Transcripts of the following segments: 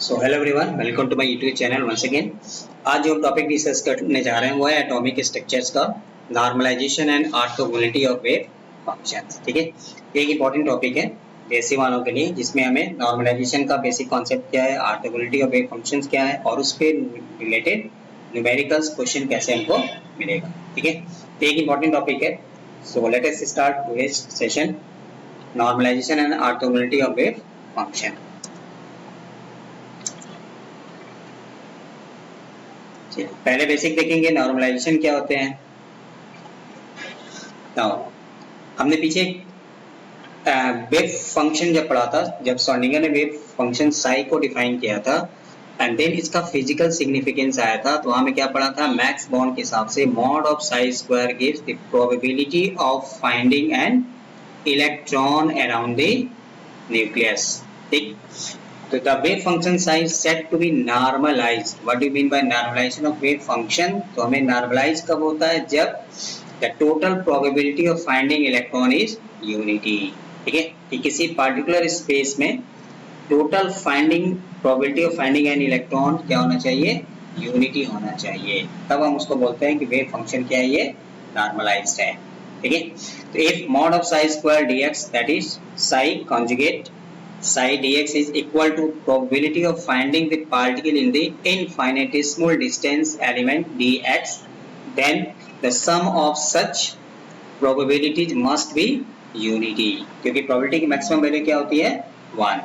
So hello everyone, welcome to my YouTube channel once again. आज जो topic discuss करने जा रहे हैं वो है एटॉमिक स्ट्रक्चर्स का normalization and orthogonality of wave functions. ठीक है, ये एक इंपॉर्टेंट टॉपिक है बेसिक वालों के लिए, जिसमें हमें नॉर्मलाइजेशन का बेसिक कॉन्सेप्ट क्या है, ऑर्थोगोनैलिटी ऑफ वेव फंक्शंस क्या है और उस पर रिलेटेड न्यूमेरिकल्स क्वेश्चन कैसे हमको मिलेगा। ठीक है, तो एक इंपॉर्टेंट टॉपिक है। So let us start today's session, normalization and orthogonality of wave function. पहले बेसिक देखेंगे नॉर्मलाइजेशन क्या होते हैं। तो हमने पीछे वेव फंक्शन जब पढ़ा था, जब श्रोडिंगर ने वेव फंक्शन साई को डिफाइन किया था एंड देन इसका फिजिकल सिग्निफिकेंस आया था, तो हमें क्या पढ़ा था, मैक्स बॉर्न के हिसाब से mod of Sai square gives the probability of finding an electron around the nucleus. ठीक, तो the wave function size set to be normalized. What do you mean by normalization of wave function? तो हमें normalize कब होता है, जब the total probability of finding electron is unity. ठीक है, कि किसी particular space में total finding probability of finding an electron क्या होना चाहिए, unity होना चाहिए, तब हम उसको बोलते हैं कि wave function क्या है, ये normalized है। ठीक है, तो if mod of psi square dx that is psi conjugate psi dx is equal to probability of finding the particle in the infinitesimal distance element dx, then the sum of such probabilities must be unity, क्योंकि probability की maximum value क्या होती है, 1।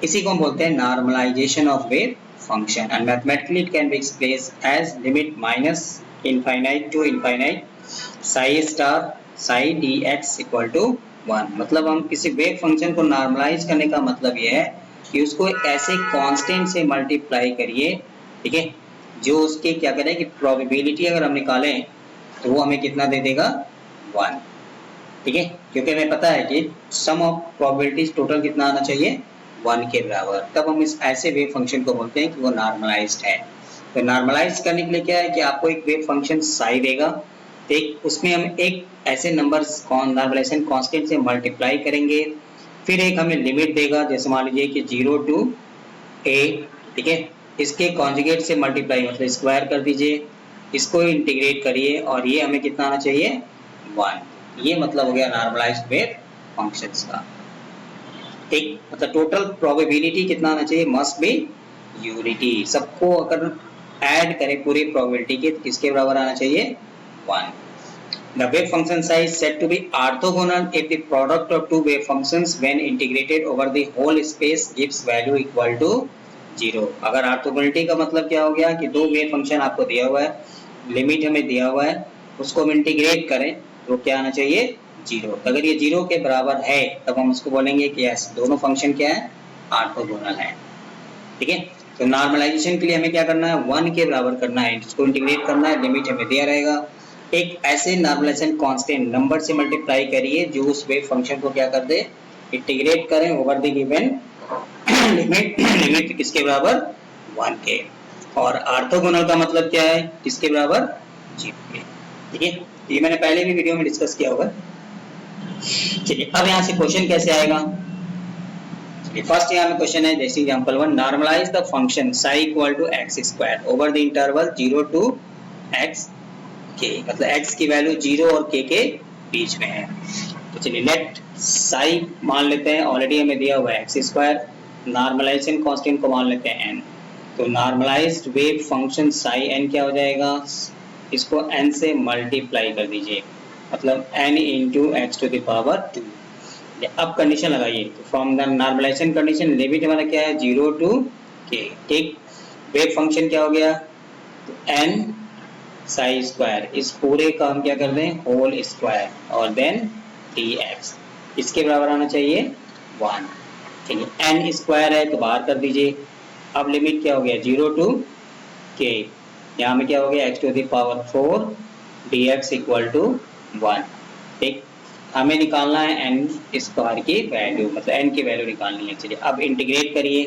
इसी को हम बोलते हैं normalization of wave function and mathematically it can be expressed as limit minus infinite to infinite psi star psi dx equal to 1। मतलब हम किसी वेव फंक्शन को नॉर्मलाइज करने का मतलब यह है कि उसको ऐसे कांस्टेंट से मल्टीप्लाई करिए, ठीक है, जो उसके क्या करें कि प्रोबेबिलिटी अगर हम निकालें तो वो हमें कितना दे देगा, 1। ठीक है, क्योंकि हमें पता है कि सम ऑफ प्रोबेबिलिटीज टोटल कितना आना चाहिए, 1 के बराबर, तब हम इस ऐसे वेव फंक्शन को बोलते हैं कि वो नॉर्मलाइज्ड है। तो नॉर्मलाइज करने के लिए क्या है कि आपको एक वेव फंक्शन साई देगा, एक उसमें हम एक ऐसे नंबर्स नॉर्मलाइजेशन कांस्टेंट से मल्टीप्लाई करेंगे, फिर एक हमें लिमिट देगा, जैसे मान लीजिए कि 0 to a, ठीक है, इसके कॉन्जुगेट से मल्टीप्लाई मतलब स्क्वायर कर दीजिए, इसको इंटीग्रेट करिए और ये हमें कितना आना चाहिए, 1। ये मतलब हो गया नॉर्मलाइज्ड वेव फंक्शंस का। ठीक, मतलब टोटल प्रोबेबिलिटी कितना आना चाहिए, मस्ट बी यूनिटी। सबको अगर ऐड करें पूरी प्रोबेबिलिटी के, किसके बराबर आना चाहिए, 1। The wave function size said to be orthogonal if the product of two wave functions when integrated over the whole space gives value equal to 0। अगर ऑर्थोगोनैलिटी का मतलब क्या हो गया कि दो वेव फंक्शन आपको दिया हुआ है, लिमिट हमें दिया हुआ है, उसको हम इंटीग्रेट करें तो क्या आना चाहिए, 0। अगर ये 0 के बराबर है तब हम उसको बोलेंगे कि यस, दोनों फंक्शन क्या है, ऑर्थोगोनल है। ठीक है, तो नॉर्मलाइजेशन के लिए हमें क्या करना है, 1 के बराबर करना है, इसको इंटीग्रेट करना है, लिमिट हमें दिया रहेगा, एक ऐसे नॉर्मलाइजेशन कांस्टेंट नंबर से मल्टीप्लाई करिए जो उस वेव फंक्शन को क्या कर दे, इंटीग्रेट करें ओवर द गिवन लिमिट किसके बराबर, 1 के। और ऑर्थोगोनल का मतलब क्या है, किसके बराबर, 0 के। ठीक है, ये मैंने पहले भी वीडियो में डिस्कस किया होगा। चलिए अब यहाँ से क्वेश्चन कैसे आएगा। फर्स्ट यहाँ में क्वेश्चन है, जैसे example 1, normalize the function psi equal to x square over the interval 0 to x के, मतलब x की वैल्यू 0 और k के बीच में है। तो चलिए लेट साई मान लेते हैं, ऑलरेडी हमें दिया हुआ है एक्स स्क्वायर, नॉर्मलाइजेशन कांस्टेंट को मान लेते हैं n। तो normalized wave function psi n क्या हो जाएगा, इसको n से मल्टीप्लाई कर दीजिए, मतलब n into x to the power 2। अब कंडीशन लगाइए, तो from the normalization condition limit हमारा क्या है, 0 to k। ठीक, वेव फंक्शन क्या हो गया, तो n साई स्क्वायर, इस पूरे का हम क्या कर दें, होल स्क्वायर, और देन dx, इसके बराबर आना चाहिए 1। चलिए n स्क्वायर है तो बाहर कर दीजिए। अब लिमिट क्या हो गया, 0 to k, यहाँ में क्या हो गया, x to the power 4 dx equal to 1। ठीक, हमें निकालना है n स्क्वायर की वैल्यू, मतलब n की वैल्यू निकालनी है। चलिए अब इंटीग्रेट करिए,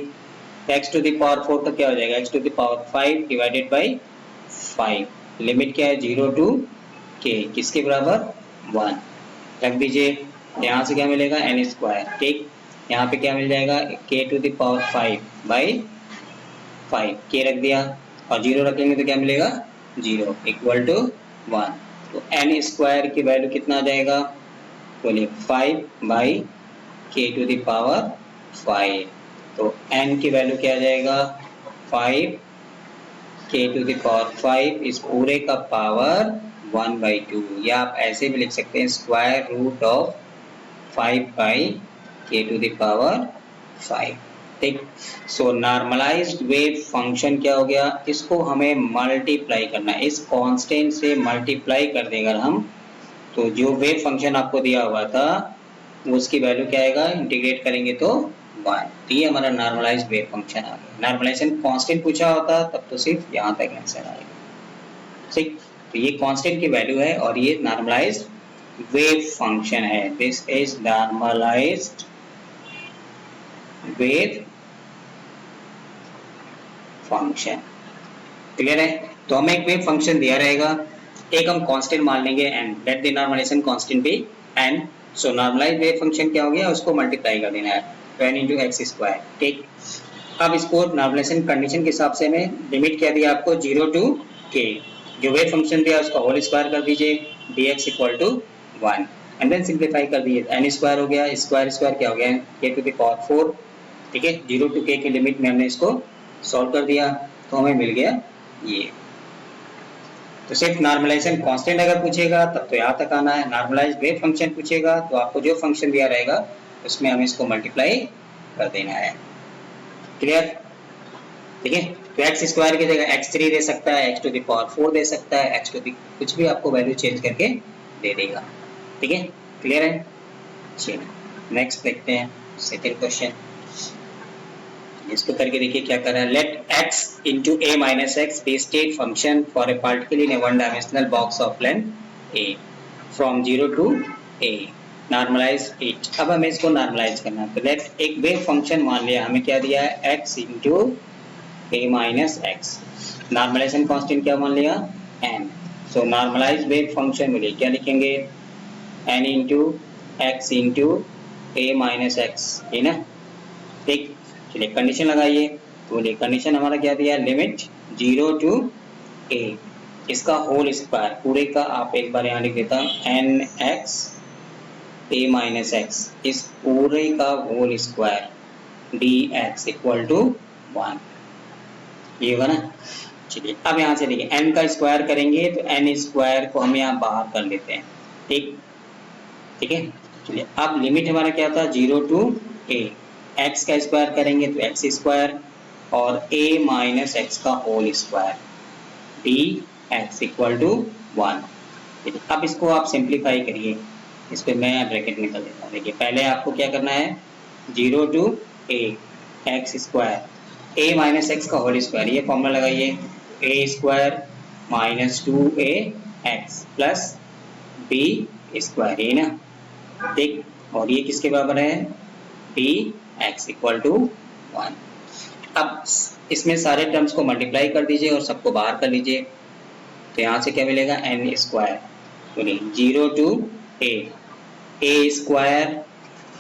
x to the power 4 तो क्या हो जाएगा, x to the power 5 divided by 5, limit क्या है, 0 to k, किसके बराबर, 1। रख दीजिए, यहाँ से क्या मिलेगा, n स्क्वायर। ठीक, यहाँ पे क्या मिल जाएगा, k to the power 5 by 5 के रख दिया और 0 रखेंगे तो क्या मिलेगा 0 इक्वल टू 1। तो n स्क्वायर की वैल्यू कितना आ जाएगा, बोलिए 5 बाई के टू द पावर 5। तो n की वैल्यू क्या आ जाएगा 5 के टू द पावर 5 इस पूरे का पावर 1/2, या आप ऐसे भी लिख सकते हैं स्क्वायर रूट ऑफ 5 बाई के टू द पावर 5। ठीक, सो नॉर्मलाइज्ड वेव फंक्शन क्या हो गया, इसको हमें मल्टीप्लाई करना है, इस कांस्टेंट से मल्टीप्लाई कर देंगे हम तो जो वेव फंक्शन आपको दिया हुआ था उसकी वैल्यू क्या आएगा, इंटीग्रेट करेंगे तो 1। तो ये हमारा नॉर्मलाइज्ड वेव फंक्शन आ गया। नॉर्मलाइजेशन कांस्टेंट पूछा होता तब तो सिर्फ यहाँ तक आंसर आएगा। ठीक, तो ये कांस्टेंट की वैल्यू है और ये नॉर्मलाइज्ड वेव फंक्शन है। This is normalized wave function. Clear है? तो हमें एक वेव फंक्शन दिया रहेगा, एक हम कांस्टेंट मान लेंगे n, let the normalization constant be n. So normalized wave function क्या हो गया, उसको मल्टीप्लाई कर देना है 10 into x स्क्वायर। ठीक, अब इसको नॉर्मलाइजेशन कंडीशन के हिसाब से में लिमिट क्या दिया आपको 0 to k, जो वेव फंक्शन दिया उसका होल स्क्वायर कर दीजिए dx equal to 1 and then simplify कर दीजिए, n स्क्वायर हो गया, स्क्वायर स्क्वायर क्या हो गया k टू द पावर 4। ठीक है, 0 to k की लिमिट में हमने इसको सॉल्व कर दिया तो हमें मिल गया ये। तो सिर्फ नॉर्मलाइजेशन कांस्टेंट अगर पूछेगा तब तो यहाँ तक आना है, नॉर्मलाइज्ड वेव फंक्शन पूछेगा तो आपको जो फंक्शन दिया रहेगा उसमें हमें इसको मल्टीप्लाई कर देना है। क्लियर? ठीक है, तो एक्स स्क्वायर की जगह x3 दे सकता है, x टू द पावर 4 दे सकता है, x टू द कुछ भी आपको वैल्यू चेंज करके दे देगा। ठीक है, क्लियर है? चलिए नेक्स्ट देखते हैं सेकंड क्वेश्चन। इसको करके देखिए क्या कर रहा है। Let x into a minus x be state function for a particle in a one dimensional box of length a from 0 to a, normalize it. अब हमें इसको नॉर्मलाइज करना है, तो लेट एक वेव फंक्शन मान लिया, हमें क्या दिया है x into a minus x, normalization constant क्या मान लिया n। So normalize wave function में क्या लिखेंगे n into x into a minus x, है ना। ठीक, चलिए कंडीशन लगाइए, तो बोलिए कंडीशन हमारा क्या दिया, लिमिट 0 to a इसका होल स्क्वायर पूरे का, आप एक बार यहाँ लिख देता हूँ n x a minus x इस पूरे का whole square d x equal to 1, ये होगा ना। चलिए अब यहाँ से देखिए n का स्क्वायर करेंगे तो n स्क्वायर को हम यहाँ बाहर कर लेते हैं। ठीक है, चलिए अब लिमिट हमारा क्या था 0 to a, x का स्क्वायर करेंगे तो x स्क्वायर और a माइनस एक्स का whole square d x equal to 1। अब इसको आप सिंप्लीफाई करिए, इस पर मैं ब्रैकेट निकल देता हूँ। देखिए पहले आपको क्या करना है 0 to a x square a minus x का होल स्क्वायर, ये फॉर्मूला लगाइए a square minus 2a x plus b square, ये ना। ठीक, और ये किसके बराबर है डी एक्स इक्वल टू 1। अब इसमें सारे टर्म्स को मल्टीप्लाई कर दीजिए और सबको बाहर कर लीजिए, तो यहाँ से क्या मिलेगा एन स्क्वायर, बोलिए 0 to a square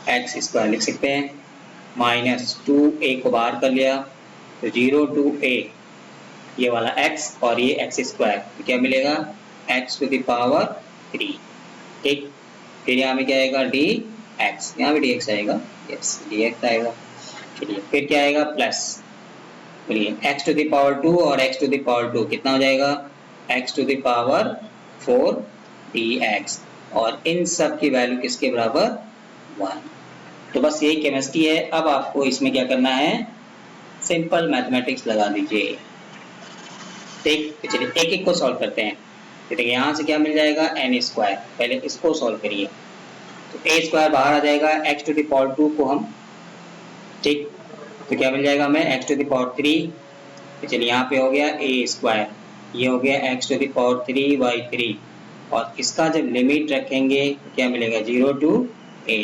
x square लिख सकते हैं माइनस 2a को बाहर कर लिया तो 0 to a ये वाला x और ये एक्स स्क्वायर, तो क्या मिलेगा x टू द पावर 3। ठीक, फिर यहाँ में क्या आएगा डी एक्स, यहाँ भी डी एक्स आएगा, यस डी एक्स आएगा। चलिए फिर क्या आएगा प्लस, बोलिए x टू द पावर 2 और x टू द पावर 2 कितना हो जाएगा x to the power 4 dx, और इन सब की वैल्यू किसके बराबर 1। तो बस यही केमिस्ट्री है। अब आपको इसमें क्या करना है सिंपल मैथमेटिक्स लगा दीजिए। ठीक, तो चलिए एक एक को सॉल्व करते हैं। देखिए यहाँ से क्या मिल जाएगा एन स्क्वायर, पहले इसको सॉल्व करिए तो a स्क्वायर बाहर आ जाएगा, x टू द पावर 2 को हम, ठीक, तो क्या मिल जाएगा हमें x टू द पावर 3। तो चलिए यहाँ पे हो गया a स्क्वायर, ये हो गया x टू द पावर 3/3, और इसका जब लिमिट रखेंगे तो क्या मिलेगा 0 to a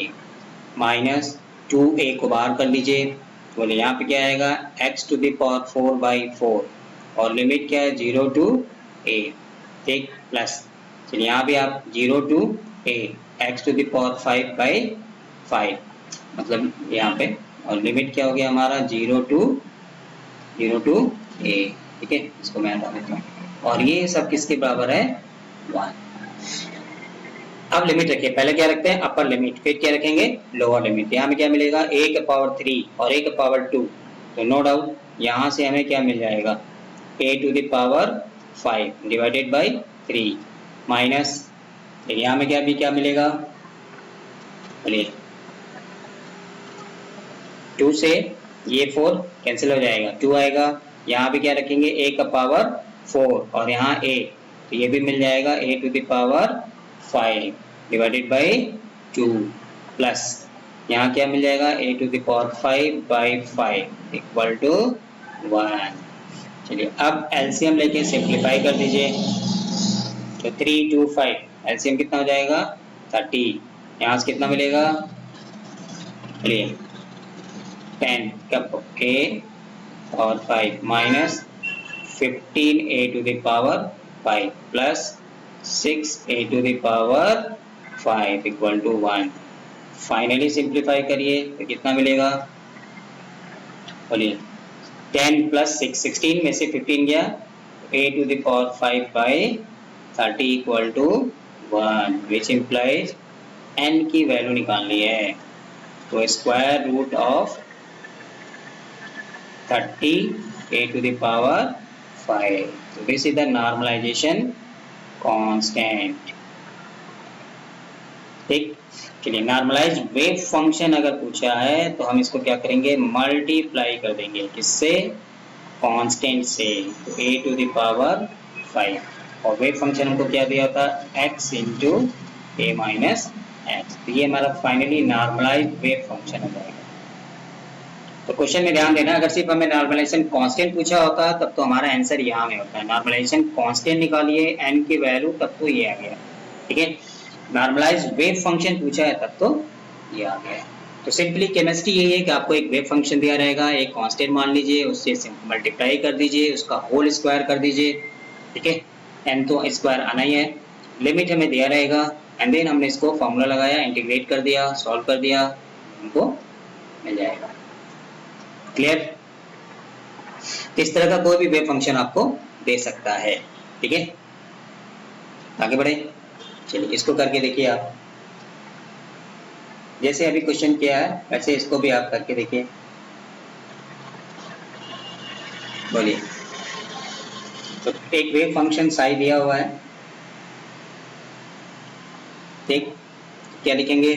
माइनस 2a को बाहर कर लीजिए, बोले यहाँ पे क्या आएगा x टू द पावर 4/4 और लिमिट क्या है 0 to a। ठीक, प्लस चलिए यहाँ भी आप 0 to a x to the power 5/5 मतलब यहाँ पे, और लिमिट क्या हो गया हमारा 0 to 0 to a, ठीक है, इसको मैं हटा देता हूँ। और ये सब किसके बराबर है, 1। अब लिमिट रखिए, पहले क्या रखते हैं अपर लिमिट, फिर क्या रखेंगे लोअर लिमिट। यहाँ में क्या मिलेगा a का पावर 3 और a का पावर 2, तो नो डाउट यहाँ से हमें क्या मिल जाएगा a to the power 5 divided by 3 minus, यहाँ में क्या मिलेगा, बोलिए 2 से ये 4 कैंसिल हो जाएगा, 2 आएगा, यहाँ पे क्या रखेंगे a का पावर 4 और यहाँ a, तो ये भी मिल जाएगा a to the power 5 divided by 2 plus यहाँ क्या मिल जाएगा a to the power 5 by 5 equal to 1। चलिए अब एलसीएम लेके सिंप्लीफाई कर दीजिए, तो 3 2 5 एलसीएम कितना हो जाएगा 30, यहाँ से कितना मिलेगा, चलिए 10 कप a और 5 minus 15 a to the power 5 plus 6 a to the power 5 equal to 1। Finally simplify करिए तो कितना मिलेगा, बोलिए 10 प्लस 6 16 में से 15 गया, a to the power 5 by 30 equal to 1, which implies n की वैल्यू निकालनी है, तो square root of 30 a to the power 5, so this is the normalization constant। ठीक, चलिए नॉर्मलाइज वेव फंक्शन अगर पूछा है तो हम इसको क्या करेंगे मल्टीप्लाई कर देंगे, किससे, कांस्टेंट से, तो a to the power 5 और वेव फंक्शन हमको क्या दिया था x into a minus x, तो ये हमारा फाइनली नॉर्मलाइज वेव फंक्शन हो जाएगा। तो क्वेश्चन में ध्यान देना, अगर सिर्फ हमें नॉर्मलाइजेशन कांस्टेंट पूछा होता तब तो हमारा आंसर यहाँ में होता है, नॉर्मलाइजेशन कांस्टेंट निकालिए n की वैल्यू तब तो ये आ गया, ठीक है, नॉर्मलाइज वेव फंक्शन पूछा है तब तो ये आ गया। तो सिंपली केमिस्ट्री यही है कि आपको एक वेव फंक्शन दिया रहेगा, एक कांस्टेंट मान लीजिए, उससे मल्टीप्लाई कर दीजिए, उसका होल स्क्वायर कर दीजिए, ठीक है, n तो स्क्वायर आना ही है, लिमिट हमें दिया रहेगा, एंड देन हमने इसको फॉर्मूला लगाया, इंटीग्रेट कर दिया, सॉल्व कर दिया, हमको मिल जाएगा। क्लियर, इस तरह का कोई भी वेव फंक्शन आपको दे सकता है, ठीक है, आगे बढ़े, चलिए इसको करके देखिए आप, जैसे अभी क्वेश्चन किया है वैसे इसको भी आप करके देखिए, बोलिए। तो एक वेव फंक्शन साई दिया हुआ है, ठीक, क्या लिखेंगे,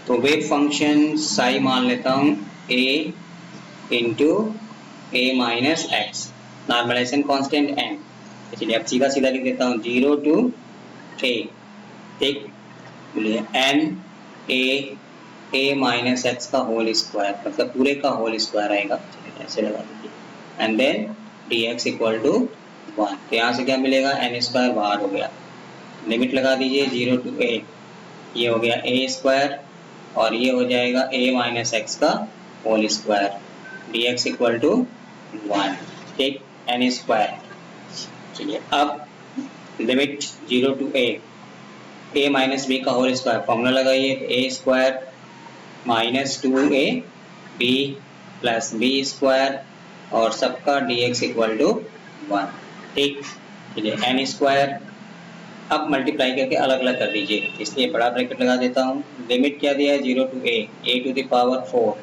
तो वेव फंक्शन साई मान लेता हूं a into a minus x, normalization constant n, चलिए अब सीधा सीधा लिख देता हूँ 0 to a, ठीक, बोलिए n a माइनस एक्स का होल स्क्वायर, मतलब पूरे का होल स्क्वायर आएगा, चलिए ऐसे लगा दीजिए, and then dx equal to 1, तो यहाँ से क्या मिलेगा n स्क्वायर बाहर हो गया, लिमिट लगा दीजिए 0 to a, ये हो गया a स्क्वायर और ये हो जाएगा a माइनस एक्स का whole square, dx equal to 1, ठीक, n स्क्वायर। चलिए अब limit 0 to a minus b का होल स्क्वायर, फॉर्मूला लगाइए, a square minus 2a b plus b square और सबका dx इक्वल टू 1, ठीक, चलिए n स्क्वायर, अब मल्टीप्लाई करके अलग अलग कर दीजिए, इसलिए बड़ा ब्रैकेट लगा देता हूँ, लिमिट क्या दिया है 0 to a to the power 4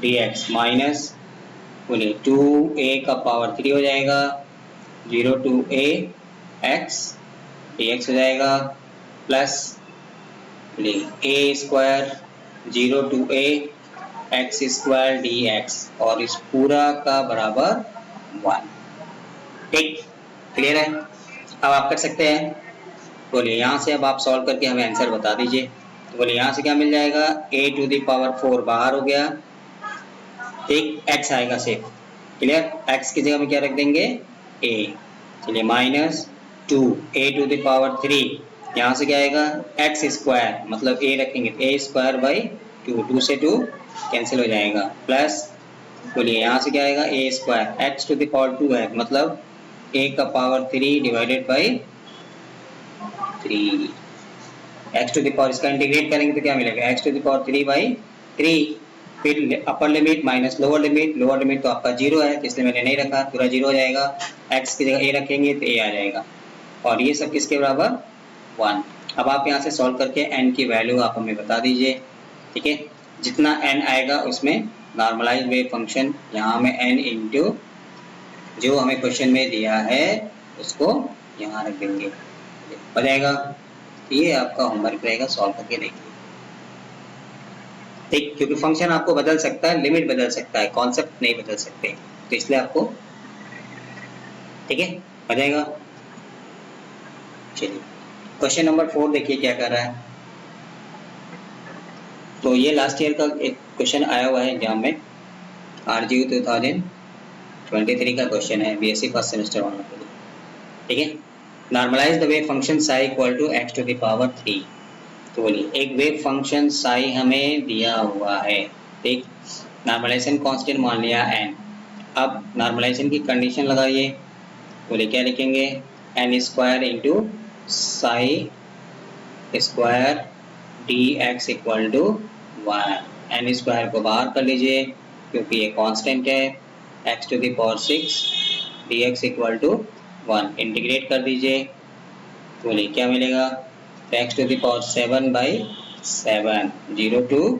dx minus, बोलिए 2a का पावर 3 हो जाएगा, 0 to a x dx हो जाएगा, plus a square 0 to a x square dx और इस पूरा का बराबर 1, ठीक, क्लियर है, अब आप कर सकते हैं, बोलिए यहाँ से अब आप सॉल्व करके हमें आंसर बता दीजिए, तो बोलिए यहाँ से क्या मिल जाएगा a to the power 4 बाहर हो गया, ठीक, x आएगा सिर्फ, क्लियर, x की जगह में क्या रख देंगे a, चलिए minus 2 a to the power 3, यहाँ से क्या आएगा x स्क्वायर, मतलब a रखेंगे a स्क्वायर बाई 2 से 2 कैंसिल हो जाएगा, प्लस बोलिए यहाँ से क्या आएगा a square, x to the power 2 है, मतलब a का power 3 divided by 3, x to the power, इसका इंटीग्रेट करेंगे तो क्या मिलेगा x to the power 3 by 3, फिर upper limit minus lower limit तो आपका 0 है, तो इसलिए मैंने नहीं रखा, पूरा 0 हो जाएगा। x की जगह a रखेंगे तो a आ जाएगा, और ये सब किसके बराबर 1। अब आप यहाँ से सॉल्व करके n की वैल्यू आप हमें बता दीजिए, ठीक है। जितना n आएगा उसमें नॉर्मलाइज वेव फंक्शन, यहाँ में n इंटू जो हमें क्वेश्चन में दिया है उसको यहाँ रख देंगे, हो जाएगा। ये आपका होमवर्क रहेगा, सॉल्व करके देखिए, ठीक। क्योंकि फंक्शन आपको बदल सकता है, लिमिट बदल सकता है, कॉन्सेप्ट नहीं बदल सकते, तो इसलिए आपको, ठीक है, हो जाएगा। चलिए क्वेश्चन नंबर 4 देखिए क्या कर रहा है। तो ये लास्ट ईयर का एक क्वेश्चन आया हुआ है एग्जाम में, RGU 2023 का क्वेश्चन है, BSc फर्स्ट सेमेस्टर वालों के लिए, ठीक है। Normalize the wave function psi equal to x to the power 3। तो बोलिए एक वेव फंक्शन साई हमें दिया हुआ है, ठीक। नॉर्मलाइजेशन कांस्टेंट मान लिया n। अब नॉर्मलाइजेशन की कंडीशन लगाइए, बोलिए क्या लिखेंगे, n square into psi square dx equal to 1। n square को बाहर कर लीजिए क्योंकि ये कांस्टेंट है, x to the power 6 dx equal to 1। Integrate कर दीजिए, बोलिए क्या मिलेगा, x to the power 7/7 0 to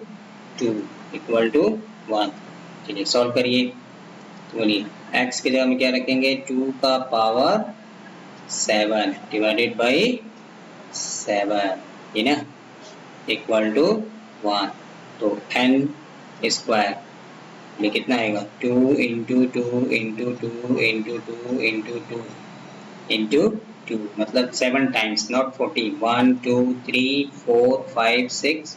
2 equal to 1। चलिए सॉल्व करिए, तो बोलिए x की जगह में क्या रखेंगे, 2 का पावर 7 डिवाइडेड बाई 7, ये ना, इक्वल टू 1। तो n स्क्वायर ये कितना आएगा, 2 into 2 into 2 into 2 into 2 into 2, मतलब 7 times, not 40। 1 2 3 4 5 6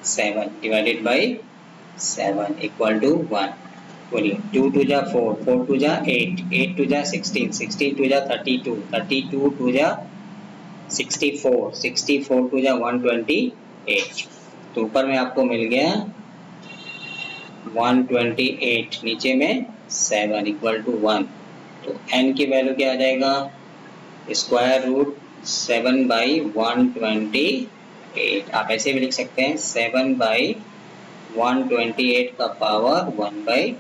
7 divided by 7 equal to 1। बोलिए 2 2 जा 4, 4 2 जा 8, 8 2 जा 16, 16 2 जा 32, 32 2 जा 64, 64 2 जा 128। तो ऊपर में आपको मिल गया 128, नीचे में 7 इक्वल टू 1। तो n की वैल्यू क्या आ जाएगा, स्क्वायर रूट 7/128। आप ऐसे भी लिख सकते हैं 7/128 का पावर 1/2।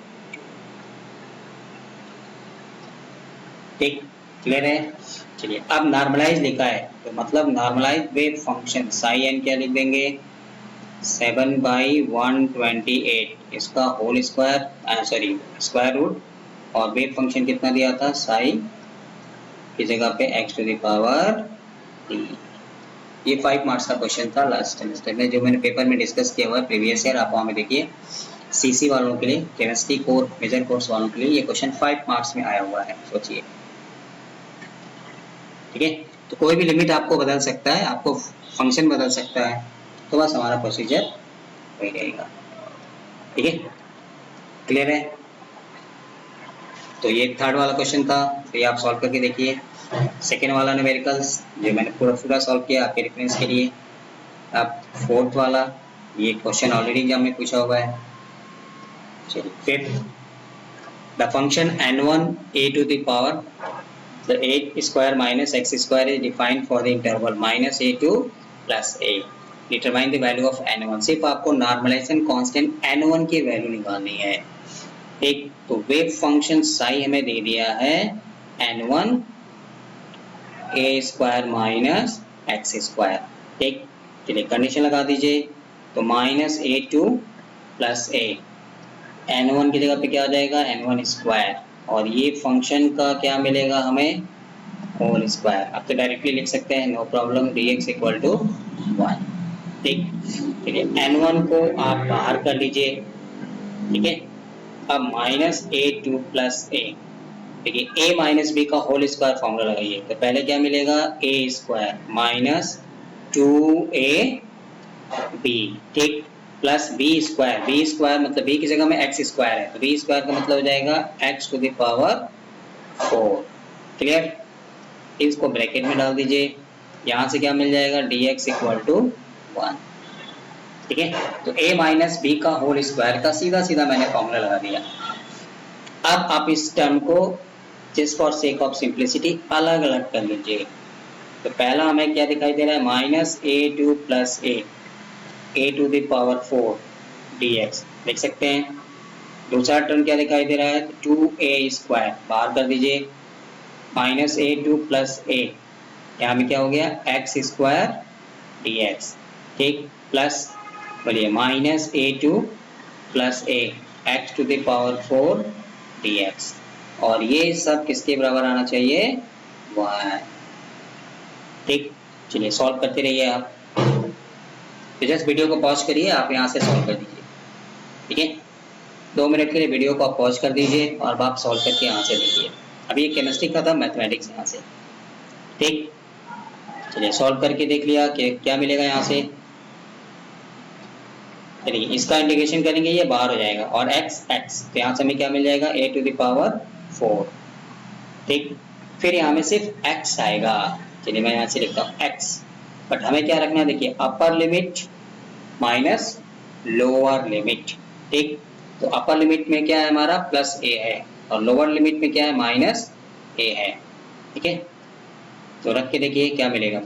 ठीक, क्लियर है। चलिए अब नॉर्मलाइज लिखा है तो मतलब normalize wave function psi n क्या लिख देंगे, 7/128 इसका whole square, sorry square root, और वेव फंक्शन कितना दिया था, साई की जगह पे x टू द पावर 3। ये 5 मार्क्स का क्वेश्चन था लास्ट सेमेस्टर में, जो मैंने पेपर में डिस्कस किया हुआ है प्रीवियस ईयर। आप वहाँ में देखिए, सीसी वालों के लिए, केमिस्ट्री कोर मेजर कोर्स वालों के लिए ये क्वेश्चन 5 मार्क्स में आया हुआ है, सोचिए, ठीक है। तो कोई भी लिमिट आपको बदल सकता है, आपको फंक्शन बदल सकता है, तो बस हमारा प्रोसीजर वही रहेगा, ठीक है, क्लियर है। तो ये थर्ड वाला क्वेश्चन था, तो ये आप सॉल्व करके देखिए। सेकेंड वाला न्यूमेरिकल्स जो मैंने पूरा सॉल्व किया आपके रेफरेंस के लिए। अब फोर्थ वाला, ये क्वेश्चन ऑलरेडी एग्जाम में पूछा हुआ है। चलिए fifth, the function n1 a to the power the 8 square minus x square is defined for the interval -a2 plus a. Determine the value of n1। सिर्फ आपको नॉर्मलाइजेशन कांस्टेंट n1 की value निकालनी है, एक तो वेव फंक्शन साई हमें दे दिया है n1 a square minus x square, ठीक। चलिए कंडीशन लगा दीजिए, तो -a2 प्लस a, n1 की जगह पे क्या आ जाएगा, n1 स्क्वायर, और ये फंक्शन का क्या मिलेगा हमें, होल स्क्वायर। अब तो डायरेक्टली लिख सकते हैं, no problem, dx equal to 1, ठीक। चलिए n1 को आप बाहर कर लीजिए, ठीक है। अब -a2 प्लस a, देखिए a माइनस बी का होल स्क्वायर फॉर्मूला लगाइए, तो पहले क्या मिलेगा, a स्क्वायर माइनस 2ab, ठीक, plus b square, b square मतलब b की जगह में x स्क्वायर है, तो b स्क्वायर का मतलब हो जाएगा x to the power 4, clear. इसको ब्रैकेट में डाल दीजिए, यहाँ से क्या मिल जाएगा, dx इक्वल टू 1, ठीक है। तो a माइनस बी का होल स्क्वायर का सीधा सीधा मैंने फॉर्मूला लगा दिया। अब आप इस टर्म को just for sake of simplicity अलग अलग कर लीजिए। तो पहला हमें क्या दिखाई दे रहा है, -a2 plus a to the power 4 dx, देख सकते हैं। दूसरा टर्म क्या दिखाई दे रहा है, 2a² बाहर कर दीजिए, -a2 प्लस a, यहाँ में क्या हो गया x² dx, ठीक, प्लस बोलिए -a2 plus a x to the power 4 dx, और ये सब किसके बराबर आना चाहिए, 1, ठीक। चलिए सॉल्व करते रहिए आप, तो जस्ट वीडियो को पॉज करिए, आप यहाँ से सॉल्व कर दीजिए, ठीक है। 2 मिनट के लिए वीडियो को आप पॉज कर दीजिए और आप सॉल्व करके यहाँ से देखिए। अभी ये केमिस्ट्री का था, मैथमेटिक्स यहाँ से, ठीक। चलिए सॉल्व करके देख लिया कि क्या मिलेगा यहाँ से। चलिए इसका इंटीग्रेशन करेंगे, ये बाहर हो जाएगा, और x तो यहाँ से हमें क्या मिल जाएगा, a टू द पावर 4, ठीक। फिर यहाँ में सिर्फ x आएगा, चलिए मैं यहाँ से लिखता हूँ x, बट हमें क्या रखना है, देखिए upper limit minus lower limit, ठीक। तो अपर लिमिट में क्या है हमारा प्लस a है, और लोअर लिमिट में क्या है माइनस a है, ठीक है। तो रख के देखिए क्या मिलेगा,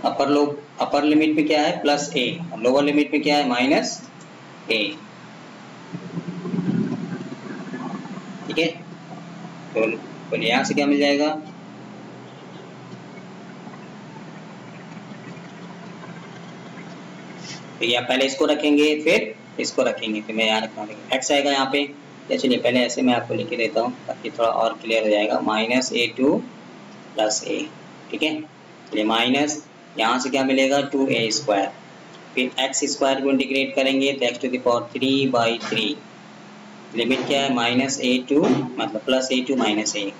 अपर लिमिट में क्या है प्लस a, और लोअर लिमिट में क्या है माइनस a, ठीक है। तो यहाँ से क्या मिल जाएगा, तो या पहले इसको रखेंगे फिर इसको रखेंगे, तो मैं यहाँ रखना x आएगा यहाँ पे। या चलिए पहले ऐसे मैं आपको लिख के देता हूँ ताकि थोड़ा और क्लियर हो जाएगा, -a2 प्लस a, ठीक है। चलिए माइनस यहाँ से क्या मिलेगा 2a², फिर x² को इंटीग्रेट करेंगे तो x to the power 3/3, limit क्या है -a2 मतलब प्लस a2 माइनस a,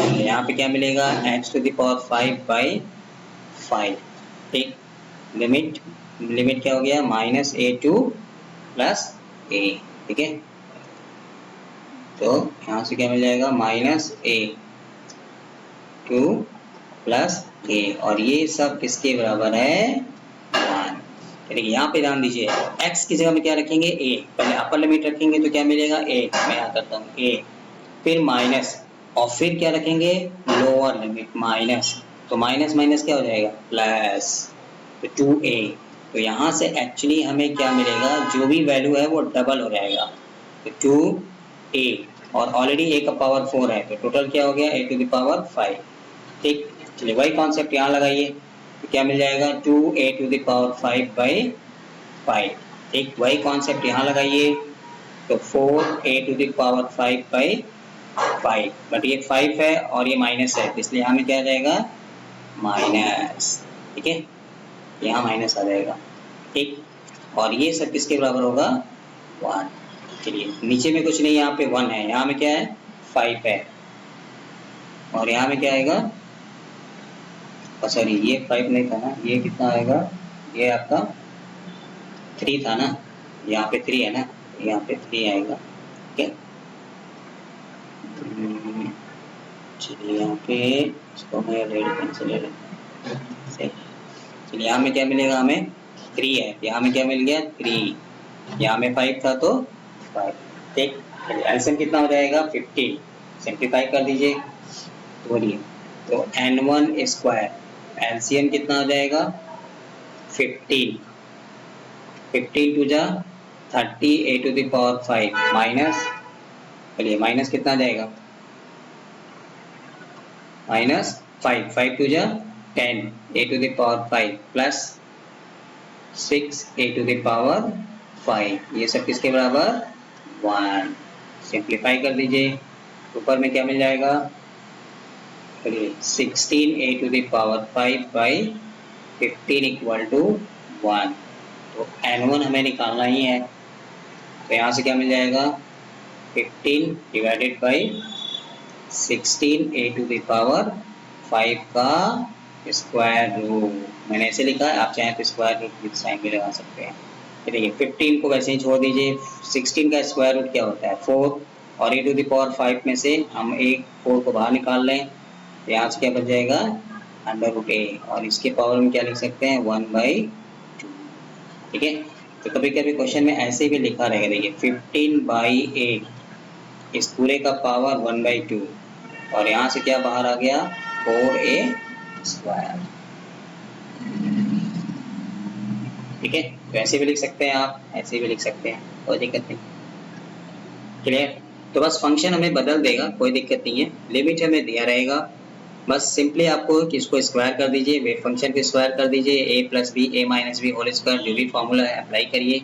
यहाँ पे क्या मिलेगा x टू द पावर 5/5, ठीक। लिमिट क्या हो गया -a2 प्लस a, ठीक है। तो यहाँ से क्या मिल जाएगा -a2 प्लस a, और ये सब किसके बराबर है 1, देखिए यहाँ पे ध्यान दीजिए, x की जगह में क्या रखेंगे a, पहले अपर लिमिट रखेंगे तो क्या मिलेगा a, मैं यहाँ करता हूँ a, फिर माइनस, और फिर क्या रखेंगे लोअर लिमिट माइनस, तो माइनस माइनस क्या हो जाएगा प्लस, तो 2a, तो यहाँ से एक्चुअली हमें क्या मिलेगा, जो भी वैल्यू है वो डबल हो जाएगा, तो 2a, और ऑलरेडी a का पावर 4 है, तो टोटल क्या हो गया a टू द पावर 5, ठीक। चलिए वही कॉन्सेप्ट यहाँ लगाइए, तो क्या मिल जाएगा 2a टू द पावर 5/5, ठीक। वही कॉन्सेप्ट यहाँ लगाइए, तो 4a to the power 5/5, but ये 5 है और ये माइनस है, इसलिए हमें क्या आ जाएगा माइनस, ठीक है, यहाँ माइनस आ जाएगा, ठीक। और ये सब किसके बराबर होगा 1, चलिए नीचे में कुछ नहीं, यहाँ पे 1 है, यहाँ में क्या है 5 है, और यहाँ में क्या आएगा, सॉरी ये 5 नहीं था ना, ये कितना आएगा, ये आपका 3 था ना, यहाँ पे 3 है ना, यहाँ पे 3 आएगा, ठीक है। चलिए यहाँ पे इसको मैं रेड पेन से ले लेता हूँ, चलिए यहाँ में क्या मिलेगा हमें 3 है, यहाँ में क्या मिल गया 3, यहाँ में 5 था तो 5, ठीक। चलिए एलसीएम कितना हो जाएगा 15, सिंप्लीफाई कर दीजिए, बोलिए, तो n1² एलसीएम कितना हो जाएगा 15, 15 टू जा 30 a टू द पावर 5 माइनस, चलिए माइनस कितना जाएगा -5 टू जा 10 a to the power 5 plus 6 a to the power 5, ये सब किसके बराबर 1, सिंप्लीफाई कर दीजिए, ऊपर में क्या मिल जाएगा, 16 a to the power 5/15 equal to 1, तो n1 हमें निकालना ही है, तो यहाँ से क्या मिल जाएगा 15 divided by 16 a to the power 5 का स्क्वायर रूट, मैंने ऐसे लिखा है, आप चाहें तो स्क्वायर रूट विद साइन भी लगा सकते हैं। देखिए 15 को वैसे ही छोड़ दीजिए, 16 का स्क्वायर रूट क्या होता है 4, और a टू द पावर 5 में से हम एक 4 को बाहर निकाल लें, तो यहाँ से क्या बच जाएगा √a, और इसके पावर में क्या लिख सकते हैं 1/2, ठीक है। तो कभी कभी क्वेश्चन में ऐसे भी लिखा रहेगा, देखिए 15/8, इस पूरे का पावर 1/2, और यहाँ से क्या बाहर आ गया 4a², ठीक है। तो ऐसे भी लिख सकते हैं आप, ऐसे भी लिख सकते हैं, कोई दिक्कत नहीं। क्लियर? तो बस फंक्शन हमें बदल देगा, कोई दिक्कत नहीं है, लिमिट हमें दिया रहेगा, बस सिंपली आपको किसको स्क्वायर कर दीजिए, वेव फंक्शन को स्क्वायर कर दीजिए, a plus b a minus b whole square, जो भी फॉर्मूला है अप्लाई करिए,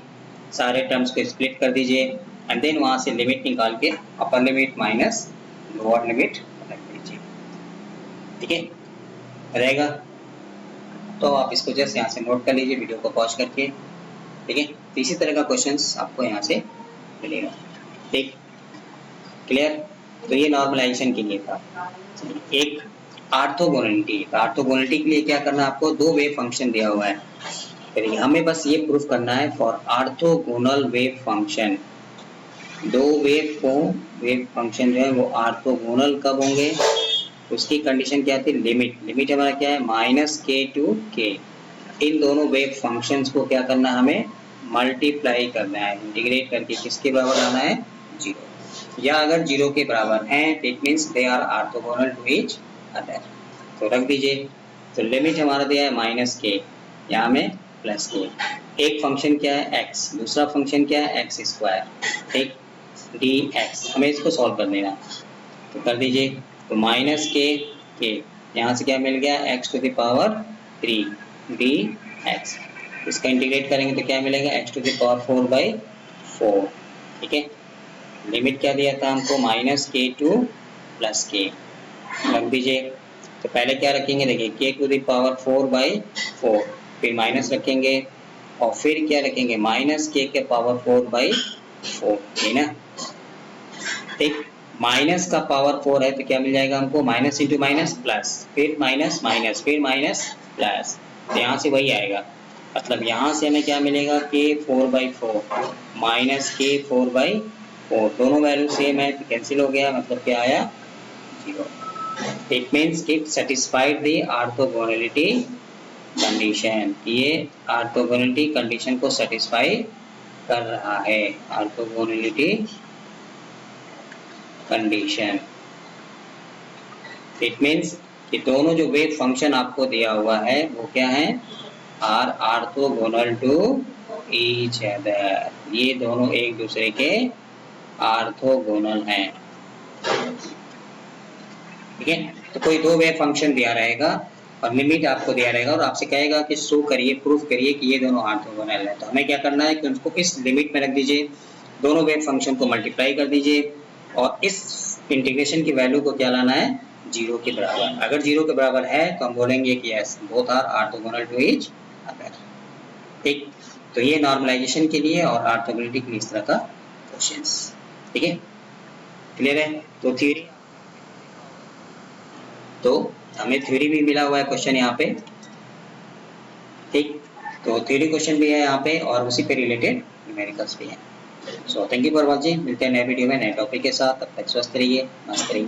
सारे टर्म्स को स्प्लिट कर दीजिए एंड देन वहां से लिमिट निकाल के upper limit minus lower limit रख दीजिए, ठीक है रहेगा। तो आप इसको जस्ट यहाँ से नोट कर लीजिए वीडियो को पॉज करके, ठीक है। तो इसी तरह का क्वेश्चंस आपको यहाँ से मिलेगा, ठीक, क्लियर? तो ये नॉर्मलाइजेशन के लिए था। एक ऑर्थोगोनलिटी, तो ऑर्थोगोनलिटी के लिए क्या करना है आपको, दो वेव फंक्शन दिया हुआ है, करिए हमें बस ये प्रूफ करना है फॉर ऑर्थोगोनल वेव फंक्शन, दो वेव फंक्शन जो है वो ऑर्थोगोनल कब होंगे, उसकी कंडीशन क्या थी, लिमिट, लिमिट हमारा क्या है माइनस के टू के, इन दोनों वेव फंक्शंस को क्या करना है हमें मल्टीप्लाई करना है, इंटीग्रेट करके किसके बराबर लाना है, जीरो, या अगर जीरो के बराबर हैं it means they are orthogonal to each other, तो रख दीजिए। तो लिमिट हमारा दिया है माइनस के, यहाँ में प्लस के, एक फंक्शन क्या है x, दूसरा फंक्शन क्या है एक्स स्क्वायर, ठीक, डी एक्स, हमें इसको सॉल्व कर देना, तो कर दीजिए। तो माइनस के यहाँ से क्या मिल गया x to the power 3 d x, इसका इंटीग्रेट करेंगे तो क्या मिलेगा x टू द पावर 4/4, ठीक है। लिमिट क्या दिया था हमको माइनस के टू प्लस के, रख दीजिए। तो पहले क्या रखेंगे, देखिए k टू द पावर 4/4, फिर माइनस रखेंगे और फिर क्या रखेंगे माइनस के पावर 4/4, है ना, ठीक। माइनस का पावर 4 है तो क्या मिल जाएगा हमको, माइनस इंटू माइनस प्लस, फिर माइनस माइनस, फिर माइनस प्लस, तो यहाँ से वही आएगा, मतलब यहाँ से हमें क्या मिलेगा के 4/4 माइनस के 4/4, दोनों वैल्यू सेम है तो कैंसिल हो गया, मतलब क्या आया, zero. It means it satisfied the orthogonality condition, ये ऑर्थोगोनलिटी कंडीशन को सेटिस्फाई कर रहा है, ऑर्थोगोनलिटी कंडीशन। इट मीन्स कि दोनों जो वेव फंक्शन आपको दिया हुआ है वो क्या है, are orthogonal to each other, ये दोनों एक दूसरे के ऑर्थोगोनल हैं, ठीक है। तो कोई दो वेव फंक्शन दिया रहेगा और लिमिट आपको दिया रहेगा और आपसे कहेगा कि शो करिए, प्रूफ करिए कि ये दोनों ऑर्थोगोनल है, तो हमें क्या करना है कि उसको इस लिमिट में रख दीजिए, दोनों वेव फंक्शन को मल्टीप्लाई कर दीजिए और इस इंटीग्रेशन की वैल्यू को क्या लाना है, जीरो के बराबर, अगर जीरो के बराबर है तो हम बोलेंगे कि yes both are orthogonal to each other, ठीक। तो ये नॉर्मलाइजेशन के लिए और ऑर्थोगोनलिटी के लिए इस तरह का क्वेश्चंस, ठीक है, क्लियर है। तो थ्योरी, तो हमें थ्योरी भी मिला हुआ है क्वेश्चन यहाँ पे, ठीक, तो थ्योरी क्वेश्चन भी है यहाँ पे और उसी पे रिलेटेड न्यूमेरिकल्स भी है। So thank you for watching, मिलते हैं नए वीडियो में नए टॉपिक के साथ, तब तक स्वस्थ रहिए, मस्त रहिए।